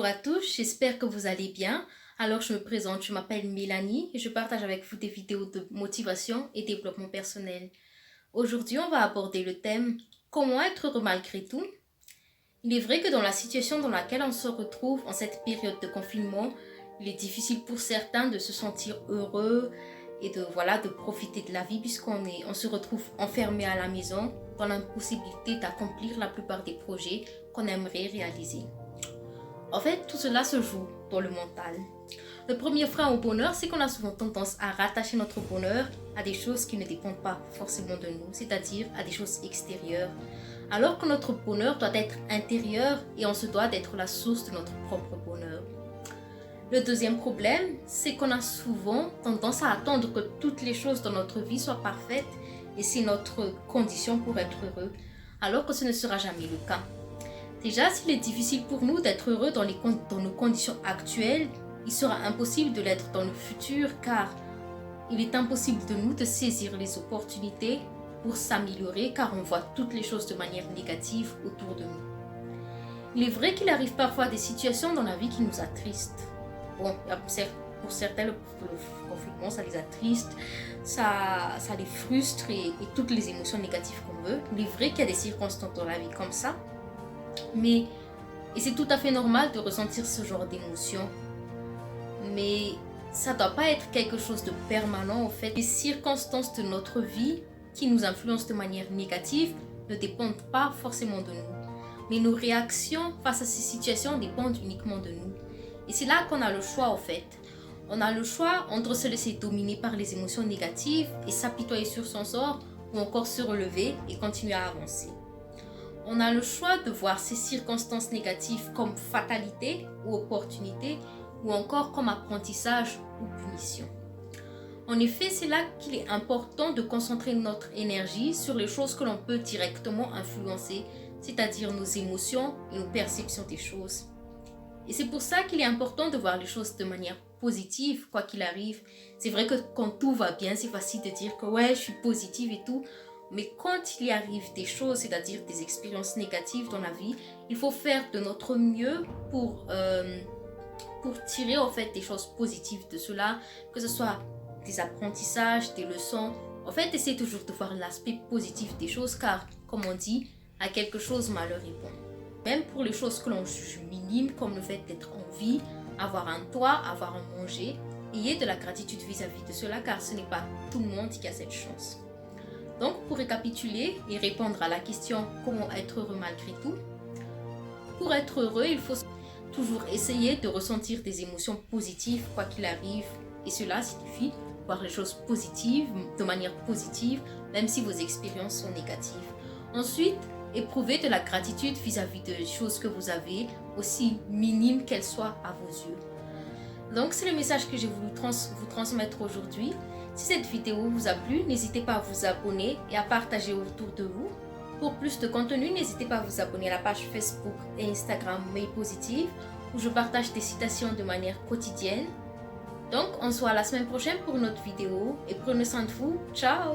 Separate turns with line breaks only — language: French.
Bonjour à tous, j'espère que vous allez bien. Alors je me présente, je m'appelle Mélanie et je partage avec vous des vidéos de motivation et développement personnel. Aujourd'hui, on va aborder le thème comment être heureux malgré tout. Il est vrai que dans la situation dans laquelle on se retrouve en cette période de confinement, il est difficile pour certains de se sentir heureux et de profiter de la vie puisqu'on se retrouve enfermé à la maison dans l'impossibilité d'accomplir la plupart des projets qu'on aimerait réaliser. En fait, tout cela se joue dans le mental. Le premier frein au bonheur, c'est qu'on a souvent tendance à rattacher notre bonheur à des choses qui ne dépendent pas forcément de nous, c'est-à-dire à des choses extérieures. Alors que notre bonheur doit être intérieur et on se doit d'être la source de notre propre bonheur. Le deuxième problème, c'est qu'on a souvent tendance à attendre que toutes les choses dans notre vie soient parfaites et c'est notre condition pour être heureux, alors que ce ne sera jamais le cas. Déjà, s'il est difficile pour nous d'être heureux dans nos conditions actuelles, il sera impossible de l'être dans le futur car il est impossible de nous de saisir les opportunités pour s'améliorer car on voit toutes les choses de manière négative autour de nous. Il est vrai qu'il arrive parfois des situations dans la vie qui nous attristent. Bon, pour certains, le confinement, ça les attriste, ça les frustre et toutes les émotions négatives qu'on veut. Il est vrai qu'il y a des circonstances dans la vie comme ça. Et c'est tout à fait normal de ressentir ce genre d'émotion. Mais ça ne doit pas être quelque chose de permanent en fait. Les circonstances de notre vie qui nous influencent de manière négative ne dépendent pas forcément de nous. Mais nos réactions face à ces situations dépendent uniquement de nous. Et c'est là qu'on a le choix en fait. On a le choix entre se laisser dominer par les émotions négatives et s'apitoyer sur son sort ou encore se relever et continuer à avancer. On a le choix de voir ces circonstances négatives comme fatalité ou opportunité ou encore comme apprentissage ou punition. En effet, c'est là qu'il est important de concentrer notre énergie sur les choses que l'on peut directement influencer, c'est-à-dire nos émotions et nos perceptions des choses. Et c'est pour ça qu'il est important de voir les choses de manière positive, quoi qu'il arrive. C'est vrai que quand tout va bien, c'est facile de dire que ouais, je suis positive et tout. Mais quand il y arrive des choses, c'est-à-dire des expériences négatives dans la vie, il faut faire de notre mieux pour tirer en fait des choses positives de cela, que ce soit des apprentissages, des leçons. En fait, essayez toujours de voir l'aspect positif des choses car, comme on dit, à quelque chose malheur est bon. Même pour les choses que l'on juge minimes, comme le fait d'être en vie, avoir un toit, avoir à manger, ayez de la gratitude vis-à-vis de cela car ce n'est pas tout le monde qui a cette chance. Donc, pour récapituler et répondre à la question comment être heureux malgré tout, pour être heureux, il faut toujours essayer de ressentir des émotions positives quoi qu'il arrive. Et cela signifie voir les choses positives, de manière positive, même si vos expériences sont négatives. Ensuite, éprouver de la gratitude vis-à-vis des choses que vous avez, aussi minimes qu'elles soient à vos yeux. Donc, c'est le message que j'ai voulu vous transmettre aujourd'hui. Si cette vidéo vous a plu, n'hésitez pas à vous abonner et à partager autour de vous. Pour plus de contenu, n'hésitez pas à vous abonner à la page Facebook et Instagram May Positive où je partage des citations de manière quotidienne. Donc, on se voit la semaine prochaine pour une autre vidéo et prenez soin de vous. Ciao!